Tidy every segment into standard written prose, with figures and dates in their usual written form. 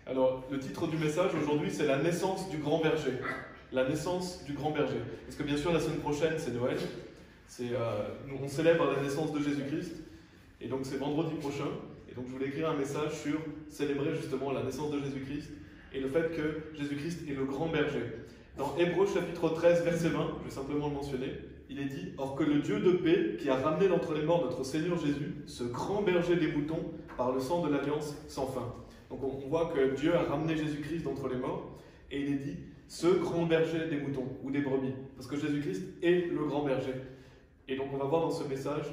Alors, le titre du message aujourd'hui, c'est la naissance du grand berger. La naissance du grand berger. Parce que bien sûr, la semaine prochaine, c'est Noël. On célèbre la naissance de Jésus-Christ. Et donc, c'est vendredi prochain. Et donc, je voulais écrire un message sur célébrer justement la naissance de Jésus-Christ et le fait que Jésus-Christ est le grand berger. Dans Hébreux chapitre 13, verset 20, je vais simplement le mentionner, il est dit « Or que le Dieu de paix, qui a ramené d'entre les morts notre Seigneur Jésus, ce grand berger des moutons, par le sang de l'alliance sans fin. » Donc on voit que Dieu a ramené Jésus-Christ d'entre les morts, et il est dit « ce grand berger des moutons » ou des brebis, parce que Jésus-Christ est le grand berger. Et donc on va voir dans ce message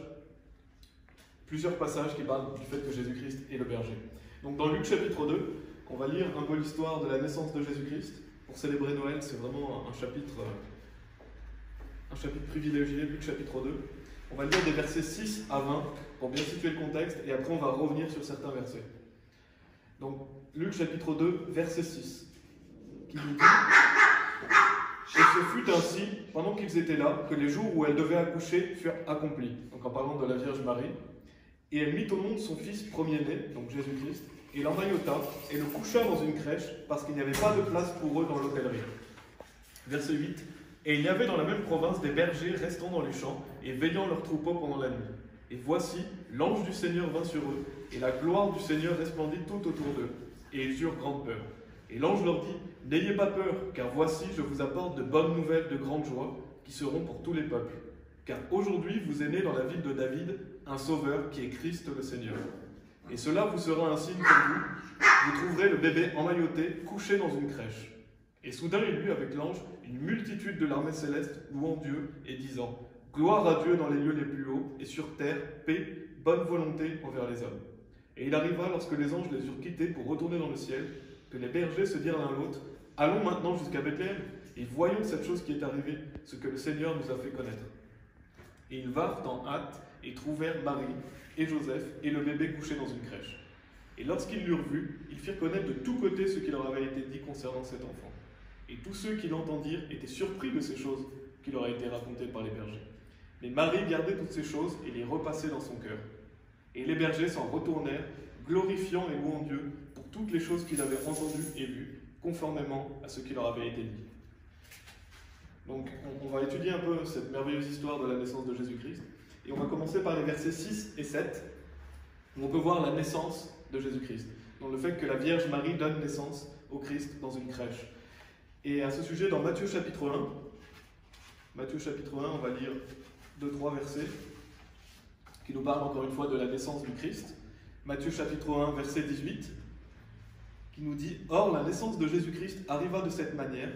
plusieurs passages qui parlent du fait que Jésus-Christ est le berger. Donc dans Luc chapitre 2, on va lire un peu l'histoire de la naissance de Jésus-Christ. Pour célébrer Noël, c'est vraiment un chapitre privilégié, Luc chapitre 2. On va lire des versets 6 à 20 pour bien situer le contexte, et après on va revenir sur certains versets. Donc, Luc chapitre 2, verset 6, qui nous dit « Et ce fut ainsi, pendant qu'ils étaient là, que les jours où elle devait accoucher furent accomplis. » Donc en parlant de la Vierge Marie. « Et elle mit au monde son fils premier-né, donc Jésus-Christ, et l'emmaillota, et le coucha dans une crèche, parce qu'il n'y avait pas de place pour eux dans l'hôtellerie. » Verset 8. « Et il y avait dans la même province des bergers restant dans les champs, et veillant leurs troupeaux pendant la nuit. Et voici, l'ange du Seigneur vint sur eux, et la gloire du Seigneur resplendit tout autour d'eux, et ils eurent grande peur. Et l'ange leur dit, n'ayez pas peur, car voici, je vous apporte de bonnes nouvelles de grande joie, qui seront pour tous les peuples. Car aujourd'hui vous est né dans la ville de David un sauveur qui est Christ le Seigneur. Et cela vous sera un signe pour vous, vous trouverez le bébé emmailloté, couché dans une crèche. Et soudain il eut avec l'ange une multitude de l'armée céleste, louant Dieu et disant, gloire à Dieu dans les lieux les plus hauts, et sur terre, paix, bonne volonté envers les hommes. Et il arriva, lorsque les anges les eurent quittés pour retourner dans le ciel, que les bergers se dirent l'un l'autre, allons maintenant jusqu'à Bethléem, et voyons cette chose qui est arrivée, ce que le Seigneur nous a fait connaître. Et ils vinrent en hâte, et trouvèrent Marie et Joseph, et le bébé couché dans une crèche. Et lorsqu'ils l'eurent vu, ils firent connaître de tous côtés ce qui leur avait été dit concernant cet enfant. Et tous ceux qui l'entendirent étaient surpris de ces choses qui leur avaient été racontées par les bergers. Mais Marie gardait toutes ces choses et les repassait dans son cœur. Et les bergers s'en retournèrent, glorifiant et louant Dieu pour toutes les choses qu'ils avaient entendues et vues, conformément à ce qui leur avait été dit. Donc, on va étudier un peu cette merveilleuse histoire de la naissance de Jésus-Christ. Et on va commencer par les versets 6 et 7, où on peut voir la naissance de Jésus-Christ. Donc, le fait que la Vierge Marie donne naissance au Christ dans une crèche. Et à ce sujet, dans Matthieu chapitre 1, on va lire 2-3 versets qui nous parlent encore une fois de la naissance du Christ. Matthieu chapitre 1, verset 18, qui nous dit « Or, la naissance de Jésus-Christ arriva de cette manière,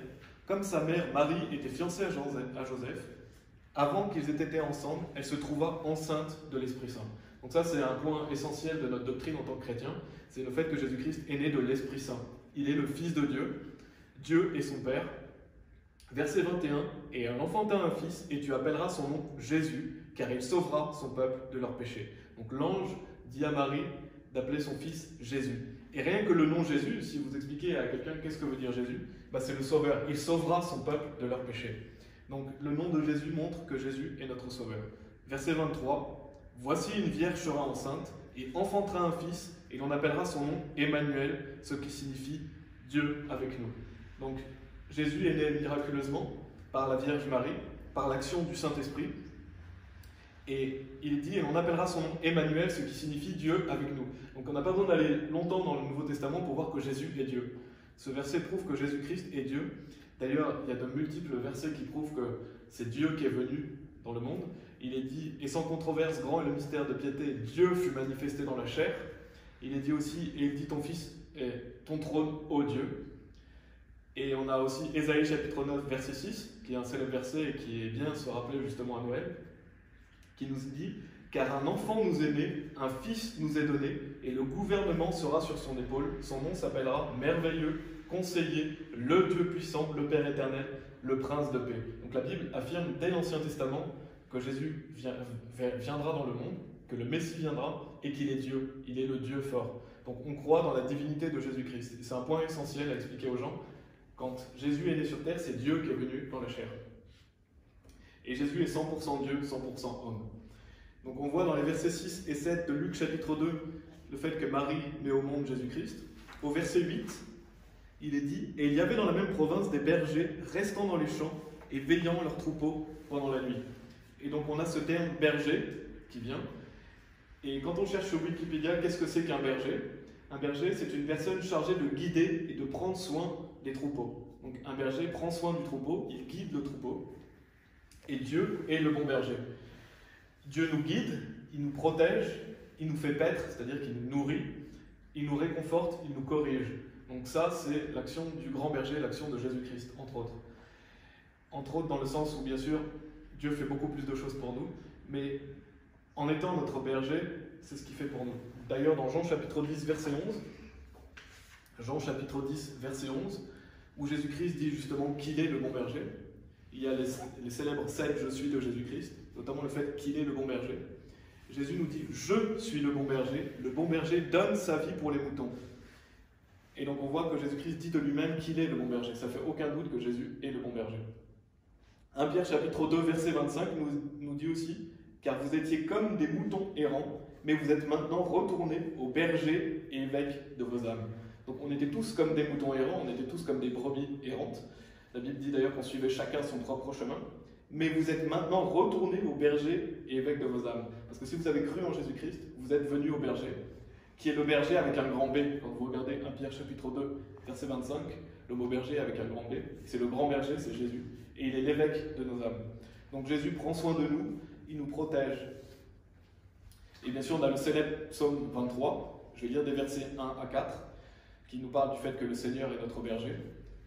comme sa mère Marie était fiancée à Joseph, avant qu'ils aient été ensemble, elle se trouva enceinte de l'Esprit Saint. » Donc ça, c'est un point essentiel de notre doctrine en tant que chrétien, c'est le fait que Jésus-Christ est né de l'Esprit Saint. Il est le Fils de Dieu, Dieu est son Père. Verset 21, « Et elle enfanta un fils, et tu appelleras son nom Jésus, car il sauvera son peuple de leurs péchés. » Donc l'ange dit à Marie d'appeler son fils Jésus. Et rien que le nom Jésus, si vous expliquez à quelqu'un qu'est-ce que veut dire Jésus, c'est le sauveur. Il sauvera son peuple de leurs péchés. Donc le nom de Jésus montre que Jésus est notre sauveur. Verset 23, « Voici une vierge sera enceinte, et enfantera un fils, et l'on appellera son nom Emmanuel, ce qui signifie Dieu avec nous. » Donc Jésus est né miraculeusement par la Vierge Marie, par l'action du Saint-Esprit. Et il dit, et on appellera son nom Emmanuel, ce qui signifie Dieu avec nous. Donc on n'a pas besoin d'aller longtemps dans le Nouveau Testament pour voir que Jésus est Dieu. Ce verset prouve que Jésus-Christ est Dieu. D'ailleurs, il y a de multiples versets qui prouvent que c'est Dieu qui est venu dans le monde. Il est dit, et sans controverse, grand est le mystère de piété, Dieu fut manifesté dans la chair. Il est dit aussi, et il dit, ton Fils est ton trône, ô Dieu. Et on a aussi Ésaïe chapitre 9, verset 6, qui est un célèbre verset et qui est bien se rappeler justement à Noël, qui nous dit « Car un enfant nous est né, un fils nous est donné, et le gouvernement sera sur son épaule. Son nom s'appellera Merveilleux, Conseiller, le Dieu puissant, le Père éternel, le Prince de paix. » Donc la Bible affirme dès l'Ancien Testament que Jésus viendra dans le monde, que le Messie viendra, et qu'il est Dieu, il est le Dieu fort. Donc on croit dans la divinité de Jésus-Christ. C'est un point essentiel à expliquer aux gens. Quand Jésus est né sur terre, c'est Dieu qui est venu dans la chair. Et Jésus est 100% Dieu, 100% homme. Donc on voit dans les versets 6 et 7 de Luc chapitre 2 le fait que Marie met au monde Jésus-Christ. au verset 8, il est dit « Et il y avait dans la même province des bergers restant dans les champs et veillant leurs troupeaux pendant la nuit. » Et donc on a ce terme « berger » qui vient. Et quand on cherche sur Wikipédia, qu'est-ce que c'est qu'un berger? Un berger, c'est une personne chargée de guider et de prendre soin des troupeaux. Donc un berger prend soin du troupeau, il guide le troupeau. Et Dieu est le bon berger. Dieu nous guide, il nous protège, il nous fait paître, c'est-à-dire qu'il nous nourrit, il nous réconforte, il nous corrige. Donc ça, c'est l'action du grand berger, l'action de Jésus-Christ, entre autres. Entre autres dans le sens où, bien sûr, Dieu fait beaucoup plus de choses pour nous, mais en étant notre berger, c'est ce qu'il fait pour nous. D'ailleurs, dans Jean chapitre 10, verset 11, Jean chapitre 10, verset 11, où Jésus-Christ dit justement qu'il est le bon berger, il y a les célèbres 7 « Je suis » de Jésus-Christ, notamment le fait qu'il est le bon berger. Jésus nous dit « Je suis le bon berger donne sa vie pour les moutons ». Et donc on voit que Jésus-Christ dit de lui-même qu'il est le bon berger. Ça ne fait aucun doute que Jésus est le bon berger. 1 Pierre chapitre 2, verset 25 nous dit aussi « Car vous étiez comme des moutons errants, mais vous êtes maintenant retournés au berger et évêque de vos âmes. » Donc on était tous comme des moutons errants, on était tous comme des brebis errantes. La Bible dit d'ailleurs qu'on suivait chacun son propre chemin. Mais vous êtes maintenant retournés au berger et évêque de vos âmes. Parce que si vous avez cru en Jésus-Christ, vous êtes venus au berger, qui est le berger avec un grand B. Quand vous regardez 1 Pierre chapitre 2, verset 25, le mot berger avec un grand B, c'est le grand berger, c'est Jésus. Et il est l'évêque de nos âmes. Donc Jésus prend soin de nous, il nous protège. Et bien sûr, on a le célèbre psaume 23, je vais lire des versets 1 à 4, qui nous parle du fait que le Seigneur est notre berger.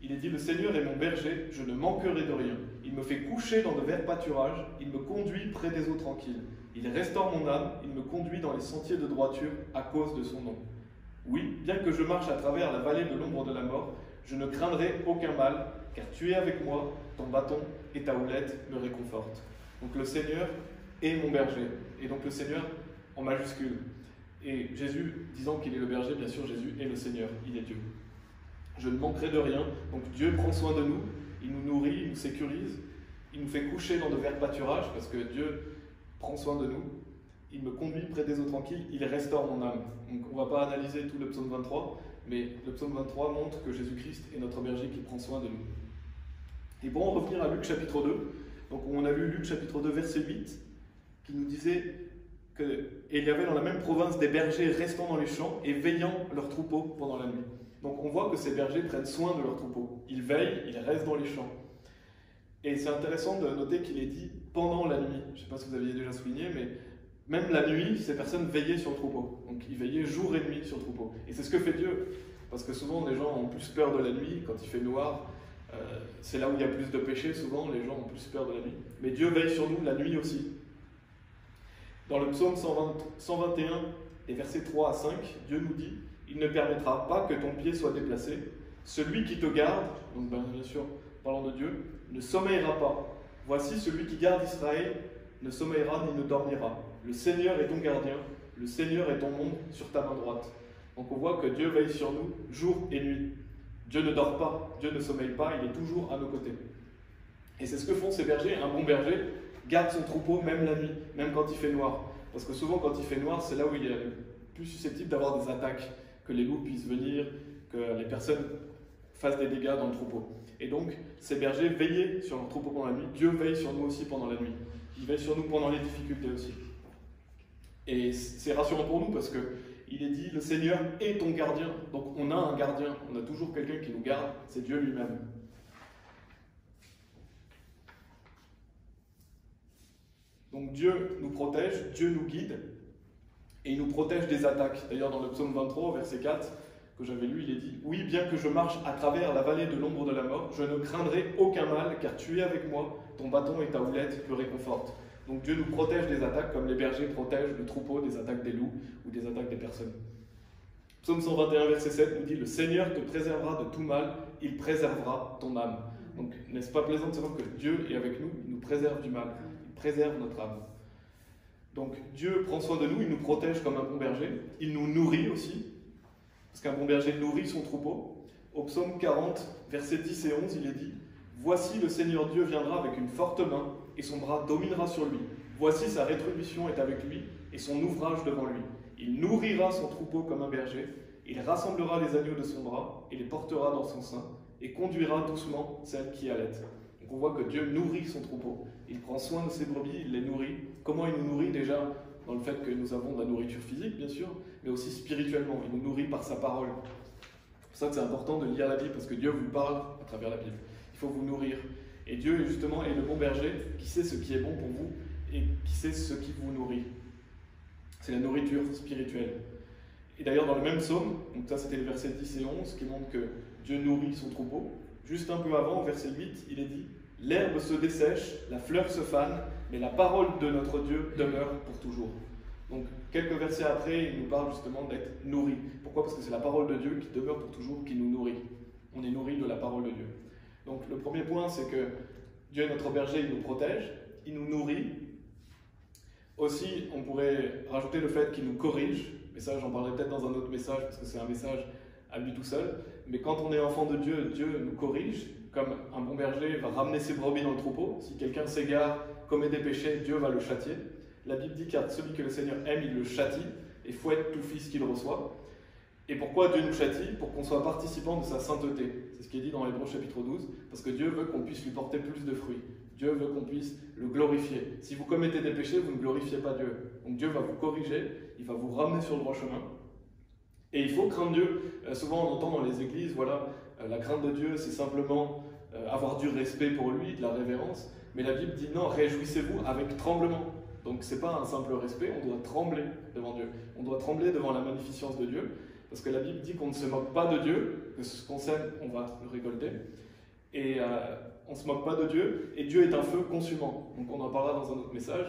Il est dit « Le Seigneur est mon berger, je ne manquerai de rien. Il me fait coucher dans de verts pâturages, il me conduit près des eaux tranquilles. Il restaure mon âme, il me conduit dans les sentiers de droiture à cause de son nom. Oui, bien que je marche à travers la vallée de l'ombre de la mort, je ne craindrai aucun mal, car tu es avec moi, ton bâton et ta houlette me réconfortent. » Donc le Seigneur est mon berger. Et donc le Seigneur en majuscule. Et Jésus, disant qu'il est le berger, bien sûr, Jésus est le Seigneur, il est Dieu. Je ne manquerai de rien. Donc Dieu prend soin de nous, il nous nourrit, il nous sécurise, il nous fait coucher dans de verts pâturages, parce que Dieu prend soin de nous, il me conduit près des eaux tranquilles, il restaure mon âme. Donc on ne va pas analyser tout le psaume 23, mais le psaume 23 montre que Jésus-Christ est notre berger qui prend soin de nous. Et pour en revenir à Luc chapitre 2, donc on a lu Luc chapitre 2 verset 8, qui nous disait que et il y avait dans la même province des bergers restant dans les champs et veillant leurs troupeaux pendant la nuit. Donc on voit que ces bergers prennent soin de leurs troupeaux. Ils veillent, ils restent dans les champs. Et c'est intéressant de noter qu'il est dit pendant la nuit. Je ne sais pas si vous aviez déjà souligné, mais même la nuit, ces personnes veillaient sur le troupeau. Donc ils veillaient jour et nuit sur le troupeau. Et c'est ce que fait Dieu. Parce que souvent les gens ont plus peur de la nuit, quand il fait noir. C'est là où il y a plus de péché, souvent les gens ont plus peur de la nuit. Mais Dieu veille sur nous la nuit aussi. Dans le psaume 121, et versets 3 à 5, Dieu nous dit « Il ne permettra pas que ton pied soit déplacé. Celui qui te garde, donc bien sûr, parlant de Dieu, ne sommeillera pas. Voici celui qui garde Israël, ne sommeillera ni ne dormira. Le Seigneur est ton gardien, le Seigneur est ton ombre sur ta main droite. » Donc on voit que Dieu veille sur nous jour et nuit. Dieu ne dort pas, Dieu ne sommeille pas, il est toujours à nos côtés. Et c'est ce que font ces bergers. Un bon berger garde son troupeau même la nuit, même quand il fait noir. Parce que souvent quand il fait noir, c'est là où il est le plus susceptible d'avoir des attaques, que les loups puissent venir, que les personnes fassent des dégâts dans le troupeau. Et donc, ces bergers veillaient sur leur troupeau pendant la nuit. Dieu veille sur nous aussi pendant la nuit. Il veille sur nous pendant les difficultés aussi. Et c'est rassurant pour nous parce que il est dit, le Seigneur est ton gardien. Donc on a un gardien, on a toujours quelqu'un qui nous garde, c'est Dieu lui-même. Donc Dieu nous protège, Dieu nous guide, et il nous protège des attaques. D'ailleurs dans le psaume 23, verset 4, que j'avais lu, il est dit « Oui, bien que je marche à travers la vallée de l'ombre de la mort, je ne craindrai aucun mal, car tu es avec moi, ton bâton et ta houlette me réconfortent. » Donc Dieu nous protège des attaques comme les bergers protègent le troupeau des attaques des loups ou des attaques des personnes. Psaume 121, verset 7 nous dit « Le Seigneur te préservera de tout mal, il préservera ton âme. » Donc n'est-ce pas plaisant de savoir que Dieu est avec nous, il nous préserve du mal, il préserve notre âme. Donc Dieu prend soin de nous, il nous protège comme un bon berger, il nous nourrit aussi, parce qu'un bon berger nourrit son troupeau. Au psaume 40, versets 10 et 11, il est dit « Voici le Seigneur Dieu viendra avec une forte main, et son bras dominera sur lui. Voici sa rétribution est avec lui, et son ouvrage devant lui. Il nourrira son troupeau comme un berger, Il rassemblera les agneaux de son bras et les portera dans son sein et conduira doucement celles qui allaitent. Donc on voit que Dieu nourrit son troupeau. Il prend soin de ses brebis, il les nourrit. Comment il nous nourrit? Déjà dans le fait que nous avons de la nourriture physique, bien sûr, mais aussi spirituellement. Il nous nourrit par sa parole. C'est pour ça que c'est important de lire la Bible, parce que Dieu vous parle à travers la Bible. Il faut vous nourrir. Et Dieu, justement, est le bon berger qui sait ce qui est bon pour vous et qui sait ce qui vous nourrit. C'est la nourriture spirituelle. Et d'ailleurs, dans le même psaume, donc ça c'était le verset 10 et 11, qui montre que Dieu nourrit son troupeau. Juste un peu avant, au verset 8, il est dit « L'herbe se dessèche, la fleur se fane, mais la parole de notre Dieu demeure pour toujours. » Donc, quelques versets après, il nous parle justement d'être nourri. Pourquoi? Parce que c'est la parole de Dieu qui demeure pour toujours, qui nous nourrit. On est nourri de la parole de Dieu. Donc, le premier point, c'est que Dieu est notre berger, il nous protège, il nous nourrit. Aussi, on pourrait rajouter le fait qu'il nous corrige. Mais ça, j'en parlerai peut-être dans un autre message, parce que c'est un message à lui tout seul. Mais quand on est enfant de Dieu, Dieu nous corrige, comme un bon berger va ramener ses brebis dans le troupeau. Si quelqu'un s'égare, commet des péchés, Dieu va le châtier. La Bible dit car celui que le Seigneur aime, il le châtie, et fouette tout fils qu'il reçoit. Et pourquoi Dieu nous châtie? Pour qu'on soit participant de sa sainteté. C'est ce qui est dit dans Hébreux chapitre 12, parce que Dieu veut qu'on puisse lui porter plus de fruits. Dieu veut qu'on puisse le glorifier. Si vous commettez des péchés, vous ne glorifiez pas Dieu. Donc Dieu va vous corriger, il va vous ramener sur le droit chemin. Et il faut craindre Dieu. Souvent on entend dans les églises, voilà, la crainte de Dieu, c'est simplement avoir du respect pour lui, de la révérence. Mais la Bible dit non, réjouissez-vous avec tremblement. Donc ce n'est pas un simple respect, on doit trembler devant Dieu. On doit trembler devant la magnificence de Dieu. Parce que la Bible dit qu'on ne se moque pas de Dieu, que ce qu'on sème, on va le récolter. Et on ne se moque pas de Dieu, et Dieu est un feu consumant. Donc on en parlera dans un autre message,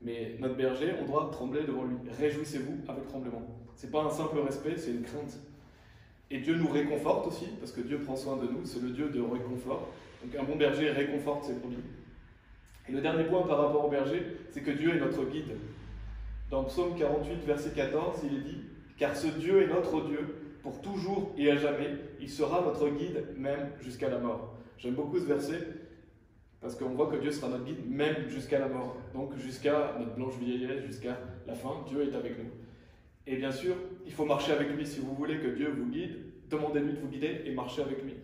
mais notre berger, on doit trembler devant lui. Réjouissez-vous avec tremblement. Ce n'est pas un simple respect, c'est une crainte. Et Dieu nous réconforte aussi, parce que Dieu prend soin de nous, c'est le Dieu de réconfort. Donc un bon berger réconforte ses brebis. Et le dernier point par rapport au berger, c'est que Dieu est notre guide. Dans Psaume 48, verset 14, il est dit « Car ce Dieu est notre Dieu, pour toujours et à jamais, il sera notre guide, même jusqu'à la mort. » J'aime beaucoup ce verset, parce qu'on voit que Dieu sera notre guide, même jusqu'à la mort. Donc jusqu'à notre blanche vieillesse, jusqu'à la fin, Dieu est avec nous. Et bien sûr, il faut marcher avec lui. Si vous voulez que Dieu vous guide, demandez-lui de vous guider et marchez avec lui.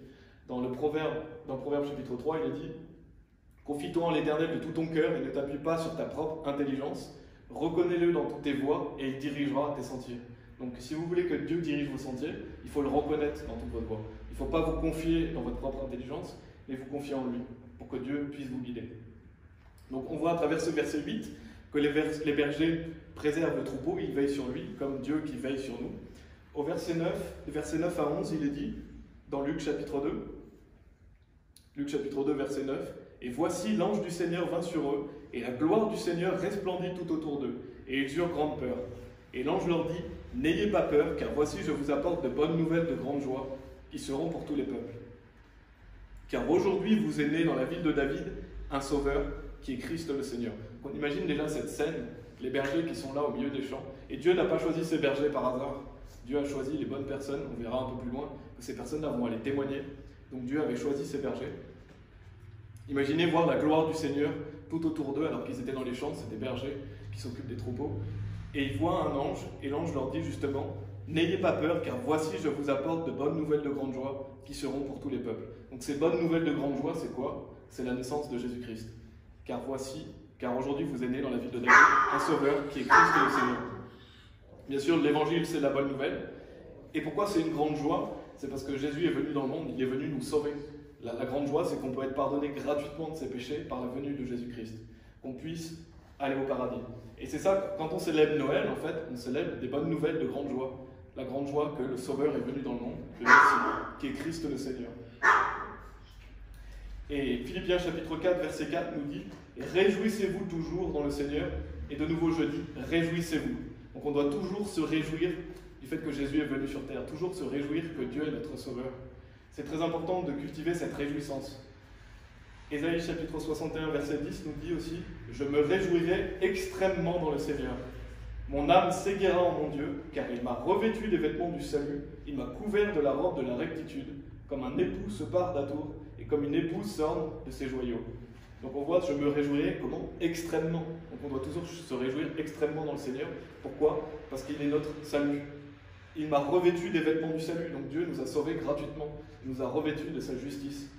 Dans Proverbe chapitre 3, il est dit « Confie-toi en l'Éternel de tout ton cœur et ne t'appuie pas sur ta propre intelligence. Reconnais-le dans toutes tes voies et il dirigera tes sentiers. » Donc si vous voulez que Dieu dirige vos sentiers, il faut le reconnaître dans toute votre voie. Il ne faut pas vous confier dans votre propre intelligence, mais vous confier en lui, pour que Dieu puisse vous guider. Donc on voit à travers ce verset 8 que les bergers préservent le troupeau, ils veillent sur lui, comme Dieu qui veille sur nous. Au verset 9, de verset 9 à 11, il est dit, dans Luc chapitre 2, verset 9, « Et voici l'ange du Seigneur vint sur eux, et la gloire du Seigneur resplendit tout autour d'eux, et ils eurent grande peur. Et l'ange leur dit, « N'ayez pas peur, car voici je vous apporte de bonnes nouvelles de grande joie, qui seront pour tous les peuples. Car aujourd'hui vous est né dans la ville de David un sauveur, qui est Christ le Seigneur. » On imagine déjà cette scène, les bergers qui sont là au milieu des champs. Et Dieu n'a pas choisi ces bergers par hasard. Dieu a choisi les bonnes personnes, on verra un peu plus loin, que ces personnes-là vont aller témoigner. Donc Dieu avait choisi ces bergers. Imaginez voir la gloire du Seigneur tout autour d'eux, alors qu'ils étaient dans les champs, c'est des bergers qui s'occupent des troupeaux. Et ils voient un ange, et l'ange leur dit justement, « N'ayez pas peur, car voici je vous apporte de bonnes nouvelles de grande joie, qui seront pour tous les peuples. » Donc ces bonnes nouvelles de grande joie, c'est quoi? C'est la naissance de Jésus-Christ. Car aujourd'hui vous est né dans la ville de David un sauveur qui est Christ le Seigneur. Bien sûr, l'évangile c'est la bonne nouvelle. Et pourquoi c'est une grande joie? C'est parce que Jésus est venu dans le monde, il est venu nous sauver. La grande joie, c'est qu'on peut être pardonné gratuitement de ses péchés par la venue de Jésus-Christ. Qu'on puisse aller au paradis. Et c'est ça, quand on célèbre Noël, en fait, on célèbre des bonnes nouvelles de grande joie. La grande joie que le Sauveur est venu dans le monde, le Messie, qui est Christ le Seigneur. Et Philippiens chapitre 4, verset 4 nous dit « Réjouissez-vous toujours dans le Seigneur. » Et de nouveau je dis « Réjouissez-vous ». Donc on doit toujours se réjouir du fait que Jésus est venu sur terre. Toujours se réjouir que Dieu est notre Sauveur. C'est très important de cultiver cette réjouissance. Ésaïe chapitre 61, verset 10 nous dit aussi « Je me réjouirai extrêmement dans le Seigneur. Mon âme s'égaira en mon Dieu, car il m'a revêtu des vêtements du salut, il m'a couvert de la robe de la rectitude, comme un époux se pare d'atour, et comme une épouse s'orne de ses joyaux. » Donc on voit, je me réjouirai comment? Extrêmement. Donc on doit toujours se réjouir extrêmement dans le Seigneur. Pourquoi? Parce qu'il est notre salut. Il m'a revêtu des vêtements du salut. Donc Dieu nous a sauvés gratuitement. Il nous a revêtus de sa justice.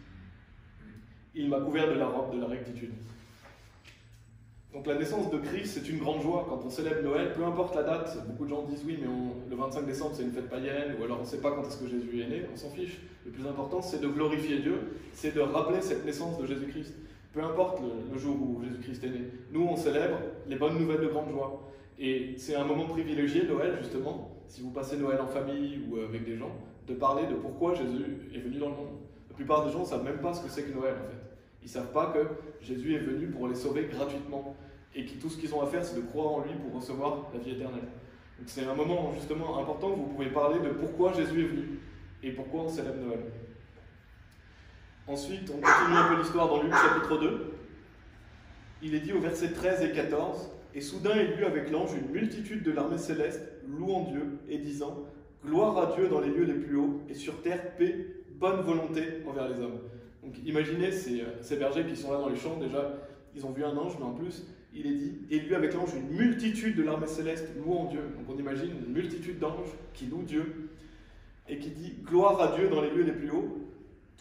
Il m'a couvert de la robe de la rectitude. Donc la naissance de Christ, c'est une grande joie. Quand on célèbre Noël, peu importe la date, beaucoup de gens disent oui, mais le 25 décembre c'est une fête païenne, ou alors on ne sait pas quand est-ce que Jésus est né, on s'en fiche. Le plus important, c'est de glorifier Dieu, c'est de rappeler cette naissance de Jésus-Christ. Peu importe le jour où Jésus-Christ est né. Nous, on célèbre les bonnes nouvelles de grande joie. Et c'est un moment privilégié, Noël, justement, si vous passez Noël en famille ou avec des gens, de parler de pourquoi Jésus est venu dans le monde. La plupart des gens ne savent même pas ce que c'est que Noël, en fait. Ils ne savent pas que Jésus est venu pour les sauver gratuitement. Et que tout ce qu'ils ont à faire, c'est de croire en lui pour recevoir la vie éternelle. Donc c'est un moment justement important où vous pouvez parler de pourquoi Jésus est venu et pourquoi on célèbre Noël. Ensuite, on continue un peu l'histoire dans Luc chapitre 2. Il est dit au verset 13 et 14 « Et soudain il eut avec l'ange une multitude de l'armée céleste, louant Dieu et disant « Gloire à Dieu dans les lieux les plus hauts, et sur terre paix, bonne volonté envers les hommes. » Donc imaginez ces bergers qui sont là dans les champs, déjà, ils ont vu un ange, mais en plus, il est dit, et lui avec l'ange une multitude de l'armée céleste louant Dieu. Donc on imagine une multitude d'anges qui louent Dieu et qui dit gloire à Dieu dans les lieux les plus hauts.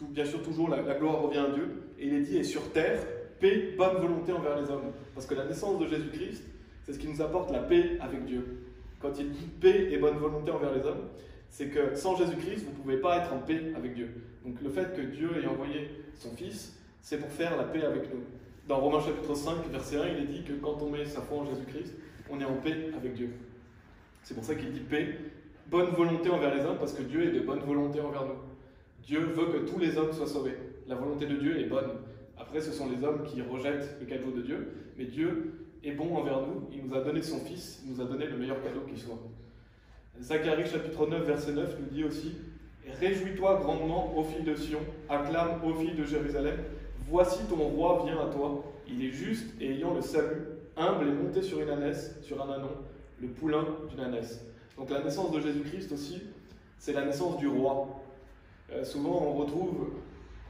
Bien sûr, toujours la gloire revient à Dieu. Et il est dit, et sur terre, paix, bonne volonté envers les hommes. Parce que la naissance de Jésus-Christ, c'est ce qui nous apporte la paix avec Dieu. Quand il dit paix et bonne volonté envers les hommes, c'est que sans Jésus-Christ, vous ne pouvez pas être en paix avec Dieu. Donc le fait que Dieu ait envoyé son Fils, c'est pour faire la paix avec nous. Dans Romains chapitre 5, verset 1, il est dit que quand on met sa foi en Jésus-Christ, on est en paix avec Dieu. C'est pour ça qu'il dit paix, bonne volonté envers les hommes, parce que Dieu est de bonne volonté envers nous. Dieu veut que tous les hommes soient sauvés. La volonté de Dieu est bonne. Après, ce sont les hommes qui rejettent le cadeau de Dieu, mais Dieu est bon envers nous. Il nous a donné son Fils, il nous a donné le meilleur cadeau qui soit. Zacharie chapitre 9, verset 9 nous dit aussi « Réjouis-toi grandement, ô fille de Sion, acclame, ô fille de Jérusalem, voici ton roi vient à toi, il est juste et ayant le salut, humble et monté sur une ânesse, sur un ânon, le poulain d'une ânesse. » Donc la naissance de Jésus-Christ aussi, c'est la naissance du roi. Souvent on retrouve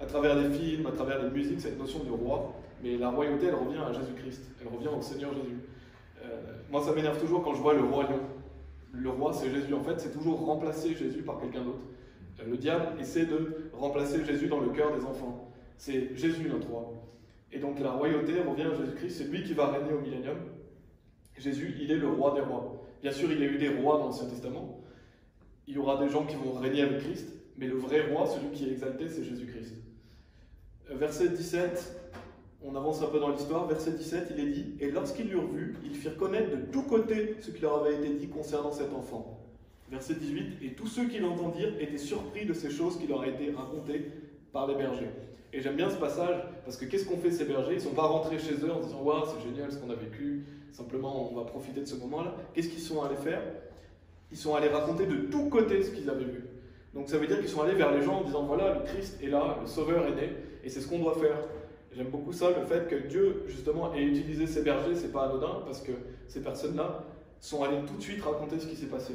à travers les films, à travers les musiques, cette notion de roi, mais la royauté elle revient à Jésus-Christ, elle revient au Seigneur Jésus. Moi ça m'énerve toujours quand je vois le roi lion. Le roi c'est Jésus, en fait c'est toujours remplacer Jésus par quelqu'un d'autre. Le diable essaie de remplacer Jésus dans le cœur des enfants. C'est Jésus notre roi. Et donc la royauté revient à Jésus-Christ, c'est lui qui va régner au millénium. Jésus, il est le roi des rois. Bien sûr, il y a eu des rois dans l'Ancien Testament. Il y aura des gens qui vont régner avec Christ, mais le vrai roi, celui qui est exalté, c'est Jésus-Christ. Verset 17, on avance un peu dans l'histoire. Verset 17, il est dit « Et lorsqu'ils l'eurent vu, ils firent connaître de tous côtés ce qui leur avait été dit concernant cet enfant. » Verset 18, « Et tous ceux qui l'entendirent étaient surpris de ces choses qui leur avaient été racontées par les bergers. » Et j'aime bien ce passage, parce que qu'est-ce qu'ont fait ces bergers? Ils ne sont pas rentrés chez eux en disant « Waouh, c'est génial ce qu'on a vécu, simplement on va profiter de ce moment-là. » Qu'est-ce qu'ils sont allés faire? Ils sont allés raconter de tous côtés ce qu'ils avaient vu. Donc ça veut dire qu'ils sont allés vers les gens en disant « Voilà, le Christ est là, le Sauveur est né, et c'est ce qu'on doit faire. » J'aime beaucoup ça, le fait que Dieu, justement, ait utilisé ces bergers, c'est pas anodin, parce que ces personnes-là sont allées tout de suite raconter ce qui s'est passé.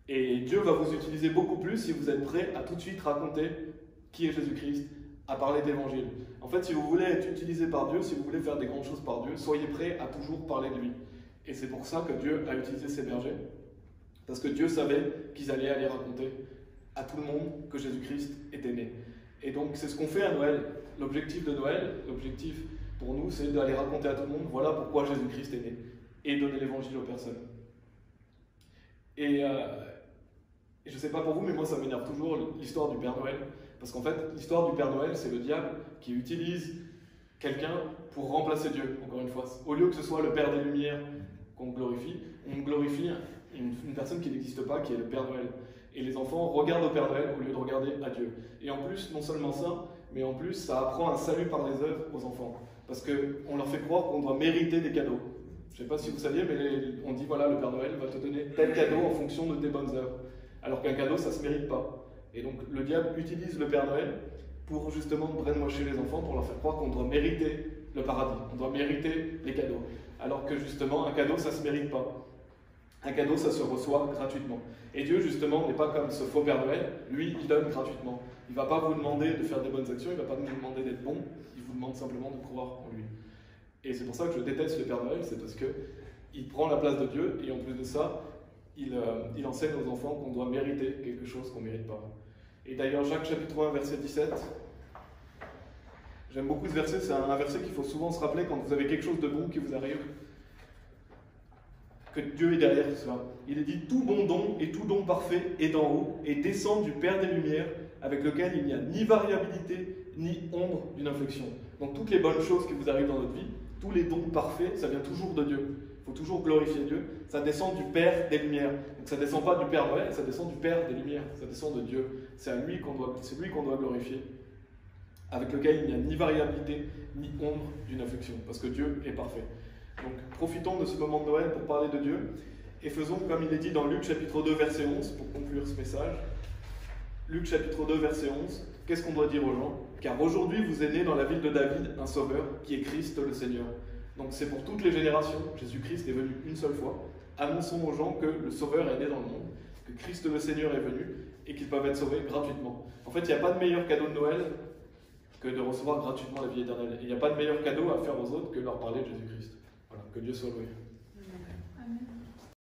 Et Dieu va vous utiliser beaucoup plus si vous êtes prêts à tout de suite raconter qui est Jésus-Christ, à parler d'évangile. En fait, si vous voulez être utilisé par Dieu, si vous voulez faire des grandes choses par Dieu, soyez prêts à toujours parler de lui. Et c'est pour ça que Dieu a utilisé ces bergers, parce que Dieu savait qu'ils allaient aller raconter à tout le monde que Jésus-Christ était né. Et donc c'est ce qu'on fait à Noël. L'objectif de Noël, l'objectif pour nous, c'est d'aller raconter à tout le monde, voilà pourquoi Jésus-Christ est né, et donner l'évangile aux personnes. Et je ne sais pas pour vous, mais moi ça m'énerve toujours l'histoire du Père Noël, parce qu'en fait l'histoire du Père Noël, c'est le diable qui utilise quelqu'un pour remplacer Dieu, encore une fois. Au lieu que ce soit le Père des Lumières qu'on glorifie, on glorifie une personne qui n'existe pas, qui est le Père Noël. Et les enfants regardent au Père Noël au lieu de regarder à Dieu. Et en plus, non seulement ça, mais en plus, ça apprend un salut par les œuvres aux enfants. Parce qu'on leur fait croire qu'on doit mériter des cadeaux. Je ne sais pas si vous saviez, mais on dit, voilà, le Père Noël va te donner tel cadeau en fonction de tes bonnes œuvres. Alors qu'un cadeau, ça ne se mérite pas. Et donc, le diable utilise le Père Noël pour justement brainwasher les enfants, pour leur faire croire qu'on doit mériter le paradis, on doit mériter les cadeaux. Alors que justement, un cadeau, ça ne se mérite pas. Un cadeau, ça se reçoit gratuitement. Et Dieu, justement, n'est pas comme ce faux Père Noël. Lui, il donne gratuitement. Il ne va pas vous demander de faire des bonnes actions, il ne va pas vous demander d'être bon, il vous demande simplement de croire en lui. Et c'est pour ça que je déteste le Père Noël, c'est parce qu'il prend la place de Dieu, et en plus de ça, il enseigne aux enfants qu'on doit mériter quelque chose qu'on ne mérite pas. Et d'ailleurs, Jacques chapitre 1, verset 17, j'aime beaucoup ce verset, c'est un verset qu'il faut souvent se rappeler quand vous avez quelque chose de bon qui vous arrive, que Dieu est derrière tout cela. Il est dit « Tout bon don et tout don parfait est d'en haut et descend du Père des Lumières, avec lequel il n'y a ni variabilité, ni ombre d'une inflexion. » Donc toutes les bonnes choses qui vous arrivent dans notre vie, tous les dons parfaits, ça vient toujours de Dieu. Il faut toujours glorifier Dieu. Ça descend du Père des Lumières. Donc ça ne descend pas du Père Noël, ça descend du Père des Lumières. Ça descend de Dieu. C'est lui qu'on doit glorifier, avec lequel il n'y a ni variabilité, ni ombre d'une affliction, parce que Dieu est parfait. Donc profitons de ce moment de Noël pour parler de Dieu, et faisons comme il est dit dans Luc chapitre 2, verset 11, pour conclure ce message. Luc chapitre 2, verset 11, qu'est-ce qu'on doit dire aux gens? Car aujourd'hui vous est né dans la ville de David un sauveur, qui est Christ le Seigneur. Donc c'est pour toutes les générations, Jésus-Christ est venu une seule fois. Annonçons aux gens que le sauveur est né dans le monde, que Christ le Seigneur est venu, et qu'ils peuvent être sauvés gratuitement. En fait, il n'y a pas de meilleur cadeau de Noël que de recevoir gratuitement la vie éternelle. Et il n'y a pas de meilleur cadeau à faire aux autres que leur parler de Jésus-Christ. Voilà, que Dieu soit loué. Amen.